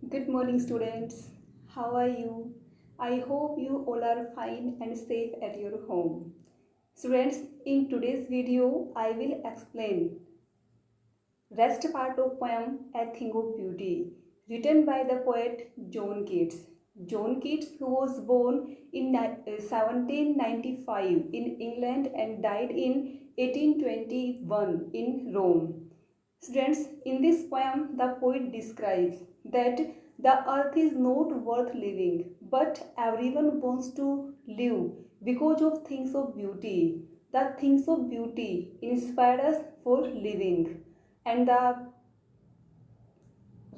Good morning, students. How are you? I hope you all are fine and safe at your home. Students, in today's video, I will explain rest part of poem A Thing of Beauty, written by the poet John Keats. John Keats, who was born in 1795 in England and died in 1821 in Rome. Students, in this poem, the poet describes that the earth is not worth living, but everyone wants to live because of things of beauty. The things of beauty inspire us for living. And the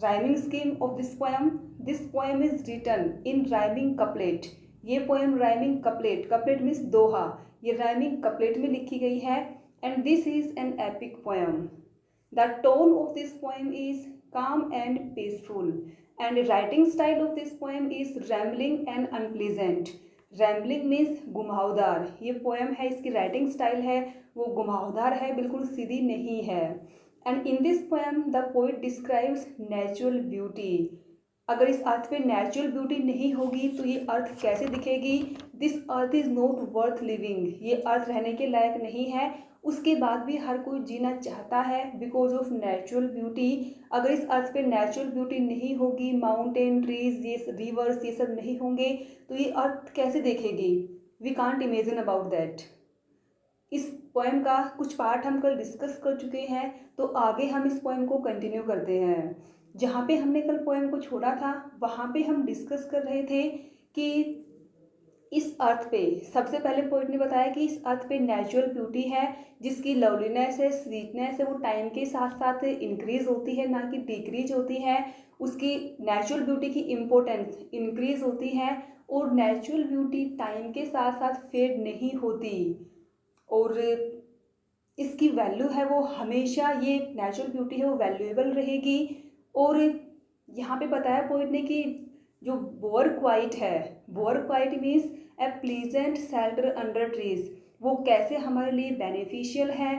rhyming scheme of this poem is written in rhyming couplet. ये poem rhyming couplet means दोहा, ये rhyming couplet में लिखी गई है. And this is an epic poem. The tone of this poem is calm and peaceful, and the writing style of this poem is rambling and unpleasant. Rambling means घुमावदार. ये poem है, इसकी writing style है वो घुमावदार है, बिल्कुल सीधी नहीं है. And in this poem the poet describes natural beauty. अगर इस अर्थ पे नेचुरल ब्यूटी नहीं होगी तो ये अर्थ कैसे दिखेगी. This earth is not worth living. ये अर्थ रहने के लायक नहीं है. उसके बाद भी हर कोई जीना चाहता है बिकॉज ऑफ नेचुरल ब्यूटी. अगर इस अर्थ पे नेचुरल ब्यूटी नहीं होगी, माउंटेन, ट्रीज, ये रिवर्स, ये सब नहीं होंगे तो ये अर्थ कैसे देखेगी. We can't imagine about that. इस पोएम का कुछ पार्ट हम कल डिस्कस कर चुके हैं, तो आगे हम इस पोएम को कंटिन्यू करते हैं. जहाँ पे हमने कल पोएम को छोड़ा था वहाँ पे हम डिस्कस कर रहे थे कि इस अर्थ पे सबसे पहले पोएट ने बताया कि इस अर्थ पे नेचुरल ब्यूटी है जिसकी लवलीनेस है, स्वीटनेस है, वो टाइम के साथ साथ इंक्रीज होती है ना कि डिक्रीज होती है. उसकी नेचुरल ब्यूटी की इम्पोर्टेंस इंक्रीज होती है और नेचुरल ब्यूटी टाइम के साथ साथ फेड नहीं होती और इसकी वैल्यू है वो हमेशा, ये नेचुरल ब्यूटी है वो वैल्यूएबल रहेगी. और यहाँ पे बताया पोइट ने कि जो बोअर क्वाइट है, बोअर क्वाइट मीन्स ए प्लीजेंट शेल्टर अंडर ट्रीज, वो कैसे हमारे लिए बेनिफिशियल है.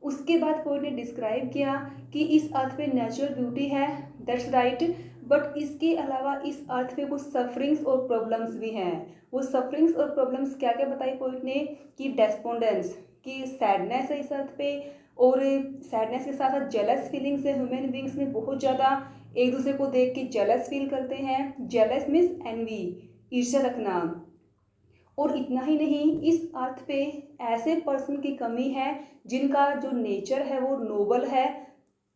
उसके बाद पोइट ने डिस्क्राइब किया कि इस अर्थ पे नेचुरल ब्यूटी है, दैट्स राइट, बट इसके अलावा इस अर्थ पे कुछ सफरिंग्स और प्रॉब्लम्स भी हैं. वो सफरिंग्स और प्रॉब्लम्स क्या क्या बताई पोइट ने कि डेस्पोंडेंस, कि सैडनेस है इस अर्थ पे, और सैडनेस के साथ साथ जेलस फीलिंग्स है. ह्यूमन बींग्स में बहुत ज़्यादा एक दूसरे को देख के जेलस फील करते हैं. जेलस मीन्स एनवी, ईर्ष्या रखना. और इतना ही नहीं, इस अर्थ पे ऐसे पर्सन की कमी है जिनका जो नेचर है वो नोबल है,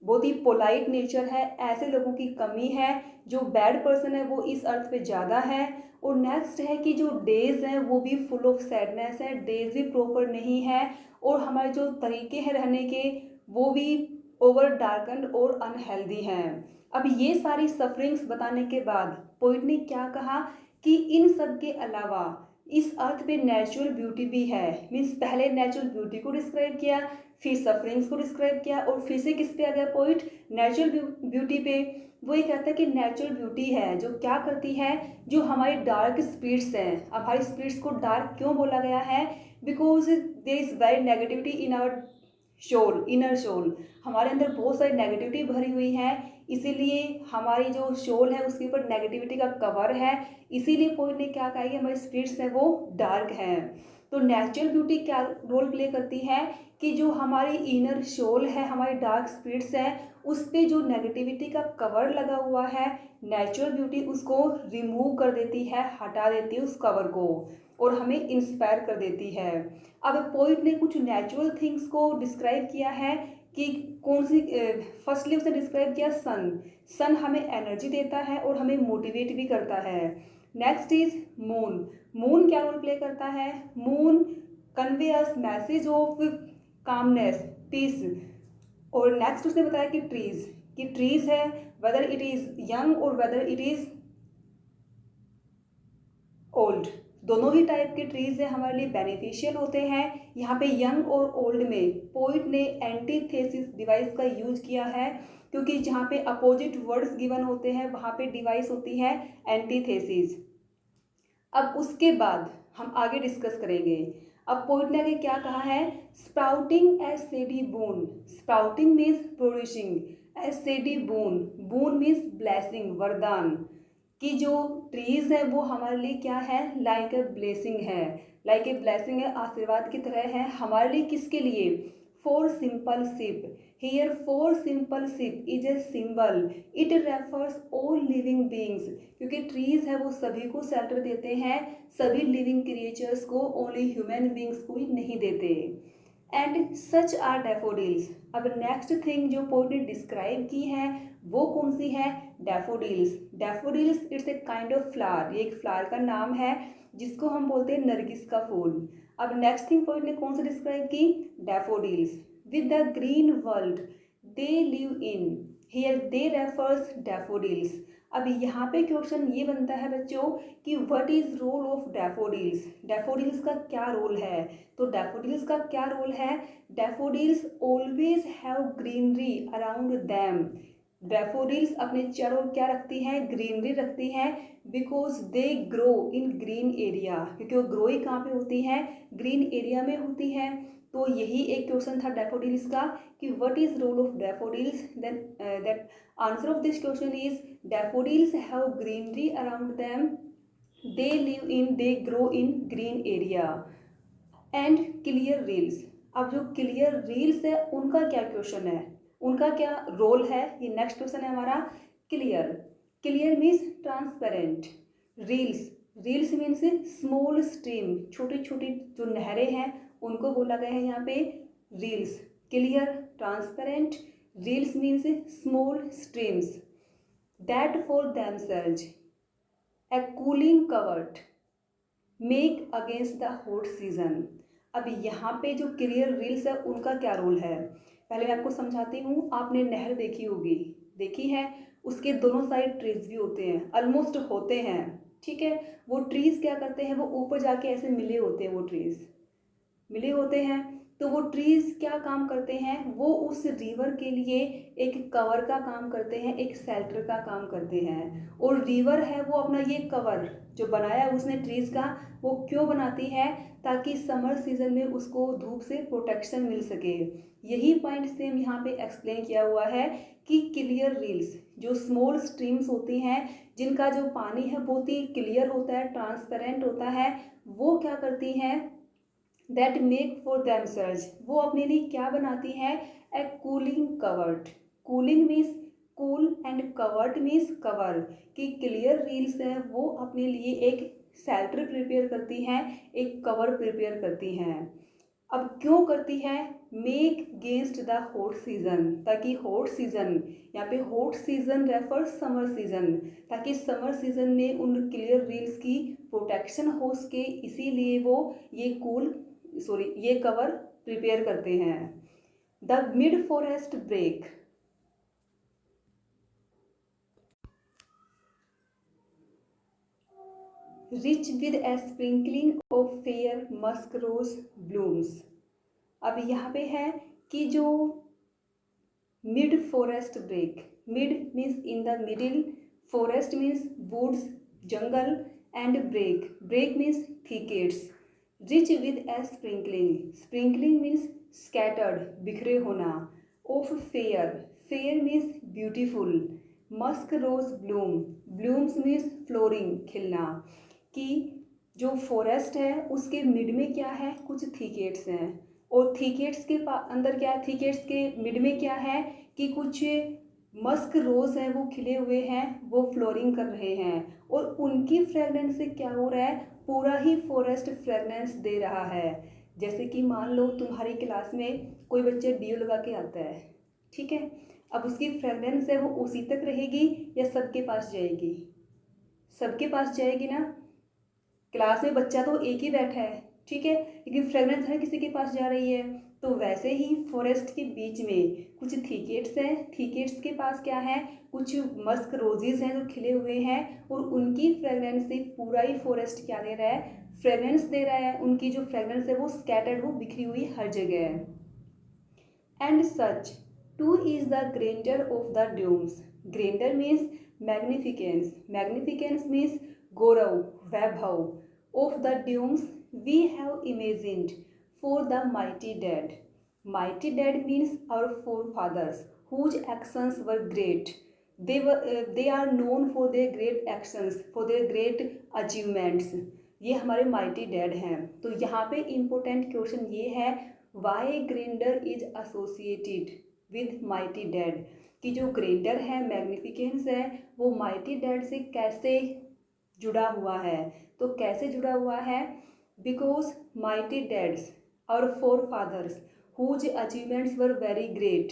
बहुत ही पोलाइट नेचर है. ऐसे लोगों की कमी है. जो बैड पर्सन है वो इस अर्थ पे ज़्यादा है. और नेक्स्ट है कि जो डेज हैं वो भी फुल ऑफ सैडनेस है, डेज भी प्रॉपर नहीं है. और हमारे जो तरीके हैं रहने के वो भी ओवर डार्कन्ड और अनहेल्दी हैं. अब ये सारी सफरिंग्स बताने के बाद पोइट ने क्या कहा कि इन सब के अलावा इस अर्थ पे नेचुरल ब्यूटी भी है. मीन्स पहले नेचुरल ब्यूटी को डिस्क्राइब किया, फिर सफरिंग्स को डिस्क्राइब किया, और फिर से किस पे आ गया पोइट, नेचुरल ब्यूटी पे. वो ये कहता है कि नेचुरल ब्यूटी है जो क्या करती है, जो हमारी डार्क स्पिरिट्स हैं. अब हमारी स्पिरिट्स को डार्क क्यों बोला गया है, because there is very negativity in our soul, inner soul. हमारे अंदर बहुत सारी नेगेटिविटी भरी हुई है, इसीलिए हमारी जो शोल है उसके ऊपर नेगेटिविटी का कवर है. इसीलिए पोइट ने क्या कहा कि हमारे स्पिरिट्स हैं वो डार्क हैं. तो नेचुरल ब्यूटी क्या रोल प्ले करती है कि जो हमारी इनर शोल है, हमारी डार्क स्पिरिट्स हैं, उस पर जो नेगेटिविटी का कवर लगा हुआ है, नेचुरल ब्यूटी उसको रिमूव कर देती है, हटा देती है उस कवर को और हमें इंस्पायर कर देती है. अब पोइट ने कुछ नेचुरल थिंग्स को डिस्क्राइब किया है कि कौन सी. फर्स्टली उसने डिस्क्राइब किया सन. सन हमें एनर्जी देता है और हमें मोटिवेट भी करता है. Next is moon. मून क्या रोल प्ले करता है, moon convey us message of calmness, peace. और नेक्स्ट उसने बताया कि ट्रीज, कि ट्रीज है वेदर इट इज यंग और वेदर इट इज ओल्ड, दोनों ही टाइप के ट्रीज हैं हमारे लिए बेनिफिशियल होते हैं. यहाँ पे यंग और ओल्ड में पोइट ने एंटीथेसिस डिवाइस का यूज किया है, क्योंकि जहाँ पे अपोजिट वर्ड्स गिवन होते हैं वहाँ पे डिवाइस होती है एंटीथेसिस. अब उसके बाद हम आगे डिस्कस करेंगे. अब पोइट ने आगे क्या कहा है, sprouting a shady boon. Sprouting means producing, a shady boon, boon means blessing, वरदान, कि जो ट्रीज है वो हमारे लिए क्या है, लाइक ए ब्लेसिंग है, लाइक ए ब्लेसिंग है, आशीर्वाद की तरह है हमारे लिए। किसके लिए, for simple ship, here for simple ship is a symbol, it refers all living beings, क्योंकि ट्रीज है वो सभी को शेल्टर देते हैं, सभी लिविंग क्रिएचर्स को, ओनली ह्यूमन बींग्स को ही नहीं देते। And such are daffodils. अब नेक्स्ट थिंग जो पोइट ने डिस्क्राइब की है वो कौन सी है, daffodils. Daffodils it's a kind of flower, ये एक फ्लावर का नाम है जिसको हम बोलते हैं नरगिस का फूल। अब नेक्स्ट थिंग पोइट ने कौन सा डिस्क्राइब की, daffodils. With the green world they live in, here they refers daffodils. अब यहाँ पे क्वेश्चन ये बनता है बच्चों कि what is role of daffodils, daffodils का क्या रोल है। तो डैफोडिल्स का क्या रोल है, daffodils always have greenery around them, daffodils अपने चारों ओर क्या रखती हैं, ग्रीनरी रखती हैं, because they grow in green area, क्योंकि वो ग्रो ही कहाँ पे होती हैं, ग्रीन एरिया में होती हैं। तो यही एक क्वेश्चन था डैफोडिल्स का कि what is role of daffodils, then that answer of this question is daffodils have greenery around them, they live in, they grow in green area. And clear rills. अब जो क्लियर रील्स है उनका क्या question है, उनका क्या role है, ये नेक्स्ट क्वेश्चन है हमारा। Clear, clear means transparent, reels, reels means small stream, छोटी छोटी जो नहरें हैं उनको बोला गया है यहाँ पे reels. Clear, transparent, reels means small streams that for themselves A cooling covert make against the hot season. अब यहाँ पे जो क्लियर रील्स है उनका क्या रोल है, पहले मैं आपको समझाती हूँ। आपने नहर देखी होगी, देखी है, उसके दोनों साइड ट्रीज भी होते हैं, ऑलमोस्ट होते हैं, ठीक है। वो ट्रीज क्या करते हैं, वो ऊपर जाके ऐसे मिले होते हैं, वो ट्रीज मिले होते हैं। तो वो ट्रीज क्या काम करते हैं, वो उस रिवर के लिए एक कवर का काम करते हैं, एक शेल्टर का काम करते हैं। और रिवर है वो अपना ये कवर जो बनाया उसने ट्रीज का, वो क्यों बनाती है, ताकि समर सीजन में उसको धूप से प्रोटेक्शन मिल सके। यही पॉइंट सेम यहाँ पे एक्सप्लेन किया हुआ है कि क्लियर रील्स, जो स्मॉल स्ट्रीम्स होती हैं जिनका जो पानी है बहुत ही क्लियर होता है, ट्रांसपेरेंट होता है, वो क्या करती हैं, दैट मेक फॉर देमसेल्व्स, वो अपने लिए क्या बनाती है, ए cooling covert. Cooling means cool and covert means cover, कि क्लियर रील्स है वो अपने लिए एक शेल्टर प्रिपेयर करती हैं, एक कवर प्रिपेयर करती हैं। अब क्यों करती है, मेक गेंस्ट द हॉट सीजन, ताकि हॉट सीजन, यहाँ पे hot season refer summer season, ताकि समर सीजन में उन क्लियर रील्स की प्रोटेक्शन हो सके, इसीलिए वो ये ये कवर प्रिपेयर करते हैं। The mid forest break, rich with a sprinkling of fair musk rose blooms. अब यहाँ पे है कि जो mid forest break, mid means in the middle, forest means woods जंगल, and break, break means thickets, rich with a sprinkling, sprinkling means scattered बिखरे होना, of fair, fair means beautiful, musk rose bloom, blooms means flowering खिलना, कि जो forest है उसके mid में क्या है, कुछ थिकेट्स हैं, और थिकेट्स के अंदर क्या है, थिकेट्स के मिड में क्या है कि कुछ मस्क रोज हैं वो खिले हुए हैं, वो फ्लोरिंग कर रहे हैं, और उनकी फ्रेगनेंस से क्या हो रहा है, पूरा ही फॉरेस्ट फ्रेगनेंस दे रहा है। जैसे कि मान लो तुम्हारी क्लास में कोई बच्चा डीओ लगा के आता है, ठीक है, अब उसकी फ्रेगनेंस है वो उसी तक रहेगी या सबके पास जाएगी, सबके पास जाएगी ना। क्लास में बच्चा तो एक ही बैठा है, ठीक है, लेकिन फ्रेगनेंस हर किसी के पास जा रही है। तो वैसे ही फॉरेस्ट के बीच में कुछ थिकेट्स हैं, थिकेट्स के पास क्या है, कुछ मस्क रोजेज हैं जो खिले हुए हैं, और उनकी फ्रेगनेंस से पूरा ही फॉरेस्ट क्या दे रहा है, फ्रेगनेंस दे रहा है। उनकी जो फ्रेगनेंस है वो स्कैटर्ड, वो बिखरी हुई हर जगह है। And such too is the grandeur of the dooms, grandeur means magnificence, magnificence means गौरव, वैभव, of the domes we have imagined for the mighty dead. Mighty dead means our forefathers whose actions were great. They are known for their great actions, for their great achievements. ये हमारे mighty dad हैं। तो यहाँ पे important question ये है, why grandeur is associated with mighty dead, कि जो ग्रेंडर है, मैग्निफिकेंस है, वो माइटी डैड से कैसे जुड़ा हुआ है। तो कैसे जुड़ा हुआ है, बिकॉज माइटी डैड्स और forefathers whose achievements were very great,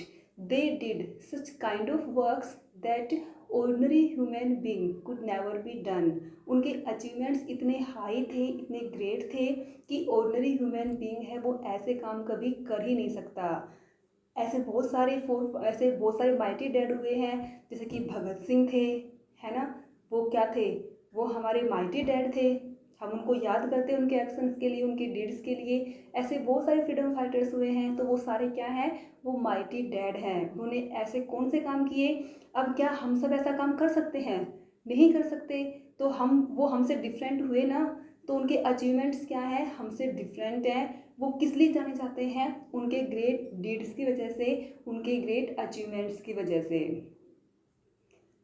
they did such kind of works that ordinary human being could never be done. उनके अचीवमेंट्स इतने हाई थे, इतने ग्रेट थे कि ऑर्डिनरी ह्यूमन बीइंग है वो ऐसे काम कभी कर ही नहीं सकता। ऐसे बहुत सारे माइटी डैड हुए हैं, जैसे कि भगत सिंह थे, है ना, वो क्या थे, वो हमारे माइटी डैड थे। हम उनको याद करते हैं उनके एक्शंस के लिए, उनके डीड्स के लिए। ऐसे बहुत सारे फ्रीडम फाइटर्स हुए हैं, तो वो सारे क्या हैं, वो माइटी डैड हैं। उन्होंने ऐसे कौन से काम किए। अब क्या हम सब ऐसा काम कर सकते हैं? नहीं कर सकते। तो वो हमसे डिफरेंट हुए ना, तो उनके अचीवमेंट्स क्या हैं, हमसे डिफरेंट हैं। वो किस लिए जाने जाते हैं, उनके ग्रेट डीड्स की वजह से, उनके ग्रेट अचीवमेंट्स की वजह से।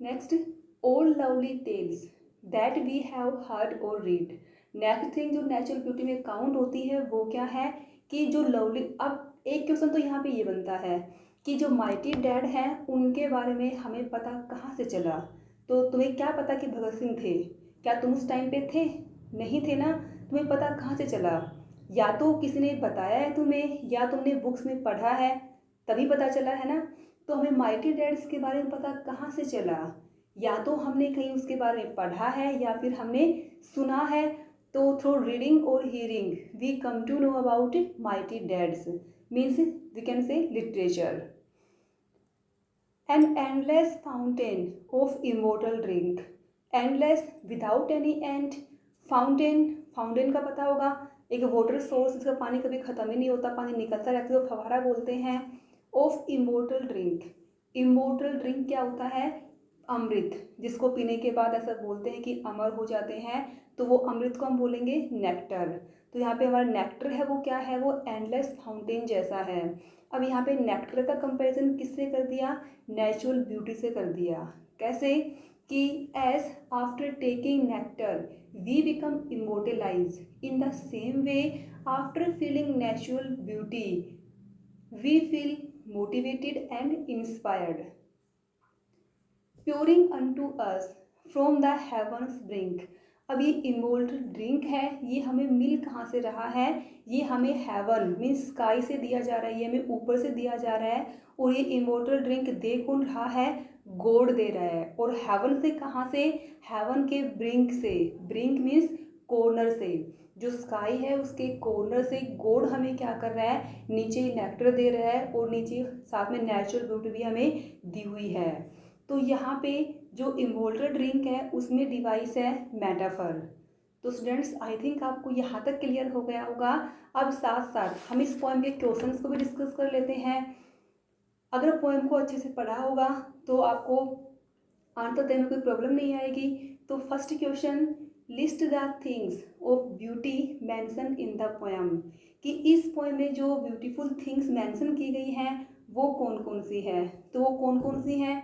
Next, all lovely tales that we have heard or read. Next thing जो नेचुरल ब्यूटी में काउंट होती है वो क्या है, कि जो लवली, अब एक क्वेश्चन तो यहाँ पे ये बनता है कि जो माइटी डैड हैं उनके बारे में हमें पता कहाँ से चला। तो तुम्हें क्या पता कि भगत सिंह थे? क्या तुम उस टाइम पे थे? नहीं थे ना। तुम्हें पता कहाँ से चला? या तो किसी ने बताया है तुम्हें, या तुमने बुक्स में पढ़ा है, तभी पता चला, है ना। तो हमें माइटी डैड्स के बारे में पता कहाँ से चला? या तो हमने कहीं उसके बारे में पढ़ा है, या फिर हमने सुना है। तो थ्रू रीडिंग और hearing we come to know about mighty deads, means we can say literature. An endless fountain of immortal drink, endless without any end, fountain का पता होगा, एक वाटर सोर्स जिसका पानी कभी ख़त्म ही नहीं होता, पानी निकलता रहता है, तो फव्वारा बोलते हैं। Of immortal drink, immortal drink क्या होता है, अमृत, जिसको पीने के बाद ऐसा बोलते हैं कि अमर हो जाते हैं, तो वो अमृत को हम बोलेंगे नेक्टर। तो यहाँ पे हमारा नेक्टर है वो क्या है, वो एंडलेस फाउंटेन जैसा है। अब यहाँ पे नेक्टर का कंपैरिजन किससे कर दिया, नेचुरल ब्यूटी से कर दिया। कैसे, कि as after taking nectar we become immortalize, in the same way after feeling natural beauty we feel motivated and inspired. Pouring unto us from the heaven's brink. अब ये इमोर्टल ड्रिंक है, ये हमें मिल कहाँ से रहा है, ये हमें हेवन मीन्स स्काई से दिया जा रहा है, ये हमें ऊपर से दिया जा रहा है। और ये इमोर्टल ड्रिंक दे कौन रहा है, गॉड दे रहा है। और हेवन से कहाँ से, हेवन के ब्रिंक से, ब्रिंक मीन्स कॉर्नर से, जो स्काई है उसके कॉर्नर से गॉड हमें क्या कर रहा है, नीचे नेक्टर दे रहा है, और नीचे साथ में नेचुरल ब्यूटी भी हमें दी हुई है। तो यहाँ पे जो इमोर्टल ड्रिंक है उसमें डिवाइस है मेटाफर। तो स्टूडेंट्स आई थिंक आपको यहाँ तक क्लियर हो गया होगा। अब साथ साथ हम इस पोएम के क्वेश्चंस को भी डिस्कस कर लेते हैं। अगर पोएम को अच्छे से पढ़ा होगा तो आपको आंसर देने में कोई प्रॉब्लम नहीं आएगी। तो first question, list the things of beauty mention in the poem, कि इस पोएम में जो ब्यूटीफुल थिंग्स मेंशन की गई हैं वो कौन कौन सी है। तो वो कौन कौन सी हैं,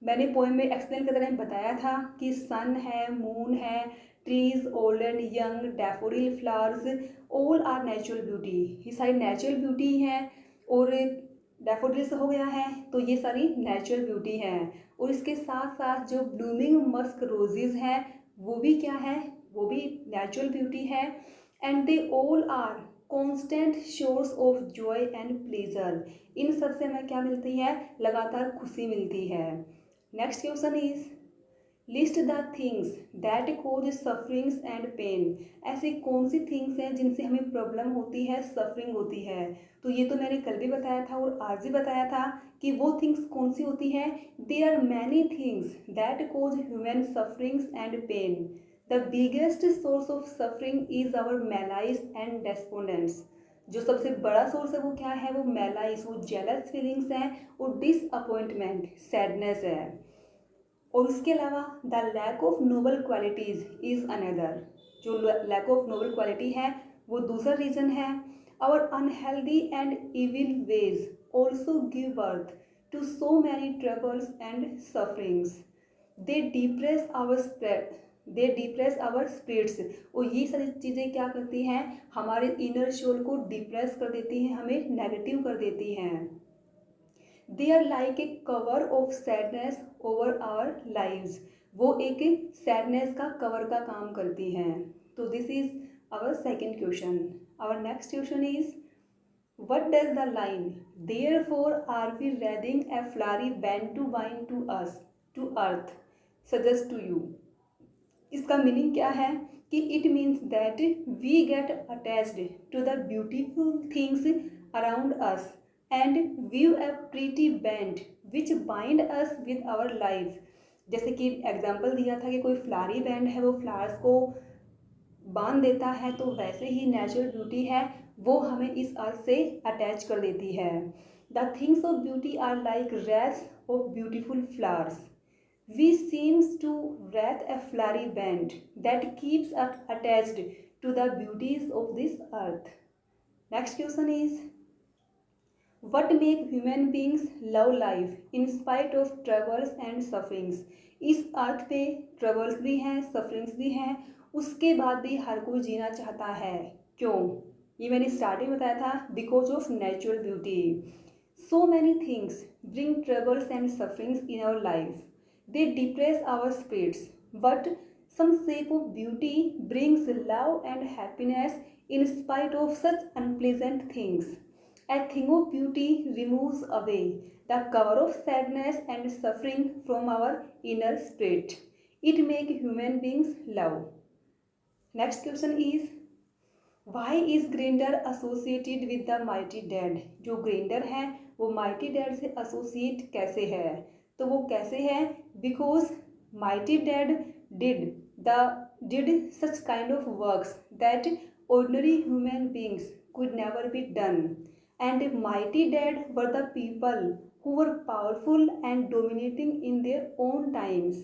मैंने पोएम में एक्सप्लेन करते टाइम बताया था कि सन है, मून है, trees old and young, daffodil flowers, all are natural beauty. ये सारी नेचुरल ब्यूटी हैं। और डैफोडिल्स हो गया है, तो ये सारी नेचुरल ब्यूटी हैं। और इसके साथ साथ जो ब्लूमिंग मस्क रोजेज हैं वो भी क्या है, वो भी नेचुरल ब्यूटी है। And they all are constant source of joy and pleasure. इन सब से हमें क्या मिलती है, लगातार खुशी मिलती है। Next question is, list the things that cause sufferings and pain. ऐसी कौन सी थिंग्स हैं जिनसे हमें प्रॉब्लम होती है, सफरिंग होती है। तो ये तो मैंने कल भी बताया था और आज भी बताया था कि वो थिंग्स कौन सी होती हैं। There are many things that cause human sufferings and pain. The biggest source of suffering is our malaise and despondence. जो सबसे बड़ा सोर्स है वो क्या है, वो मैलाइस, वो जेलस फीलिंग्स हैं, और डिसअपॉइंटमेंट, सैडनेस है। और उसके अलावा the lack of noble qualities is another. जो लैक ऑफ नोबल क्वालिटी है वो दूसरा रीज़न है। Our unhealthy and evil ways also give birth to so many troubles and sufferings. They depress our spirit. They depress our spirits. और ये सारी चीज़ें क्या करती हैं, हमारे इनर सोल को डिप्रेस कर देती हैं, हमें नेगेटिव कर देती हैं. They are like a cover of sadness over our lives. वो एक सैडनेस का कवर का काम करती हैं. तो this is our second question. Our next question is, what does the line therefore are we raising a flowery band to bind to us to earth suggest to you? इसका meaning क्या है कि it means that we get attached to the beautiful things around us and weave a pretty band which bind us with our life. जैसे कि example दिया था कि कोई फ्लावरी बैंड है, वो फ्लावर्स को बांध देता है, तो वैसे ही नेचुरल ब्यूटी है वो हमें इस अर्थ से अटैच कर देती है. The things of beauty are like wreaths of beautiful flowers. We seems to wreathe a flowery band that keeps us attached to the beauties of this earth. Next question is, what make human beings love life in spite of troubles and sufferings? इस अर्थ पे troubles भी हैं, sufferings भी हैं, उसके बाद भी हर कोई जीना चाहता है. क्यों? ये मैंने स्टार्टिंग बताया था, because of natural beauty. So many things bring troubles and sufferings in our life. They depress our spirits, but some shape of beauty brings love and happiness in spite of such unpleasant things. A thing of beauty removes away the cover of sadness and suffering from our inner spirit. It makes human beings love. Next question is, why is grandeur associated with the mighty dead? जो grandeur है वो mighty dead से associate कैसे है? तो वो कैसे है? Because mighty dead did such kind of works that ordinary human beings could never be done. And mighty dead were the people who were powerful and dominating in their own times.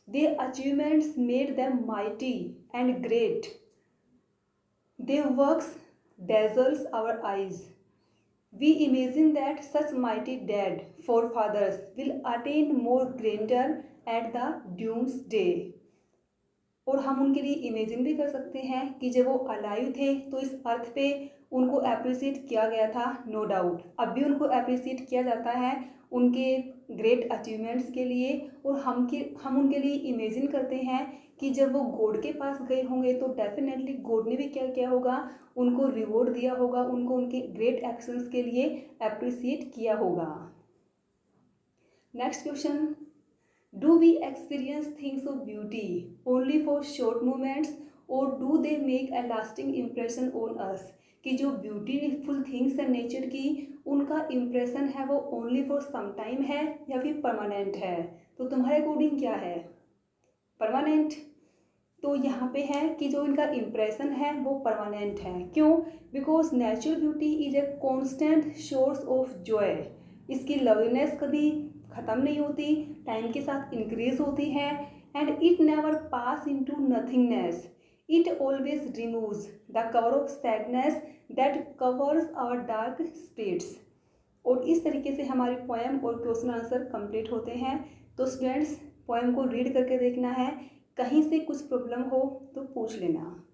Their achievements made them mighty and great. Their works dazzles our eyes. We imagine that such mighty dead forefathers will attain more grandeur at the doomsday. और हम उनके लिए imagine भी कर सकते हैं कि जब वो अलाइव थे तो इस अर्थ पे उनको अप्रिशिएट किया गया था, नो डाउट. अब भी उनको अप्रिशिएट किया जाता है उनके ग्रेट अचीवमेंट्स के लिए. और हम उनके लिए इमेजिन करते हैं कि जब वो गॉड के पास गए होंगे तो डेफिनेटली गॉड ने भी क्या किया होगा, उनको रिवॉर्ड दिया होगा, उनको उनके ग्रेट एक्शंस के लिए अप्रिशिएट किया होगा. Next question, do we experience things of beauty only for short moments or do they make a lasting impression on us? कि जो ब्यूटीफुल थिंग्स है नेचर की, उनका इम्प्रेशन है वो ओनली फॉर सम टाइम है या फिर परमानेंट है? तो तुम्हारे अकॉर्डिंग क्या है? परमानेंट. तो यहाँ पे है कि जो इनका इम्प्रेशन है वो परमानेंट है. क्यों? Because natural beauty is a constant source of Joy. इसकी लवलीनेस कभी ख़त्म नहीं होती, टाइम के साथ इंक्रीज होती है. And it never pass into nothingness. It always removes the cover of sadness that covers our dark spirits. और इस तरीके से हमारी पोएम और क्वेश्चन आंसर कंप्लीट होते हैं. तो स्टूडेंट्स, पोएम को रीड करके देखना है, कहीं से कुछ प्रॉब्लम हो तो पूछ लेना.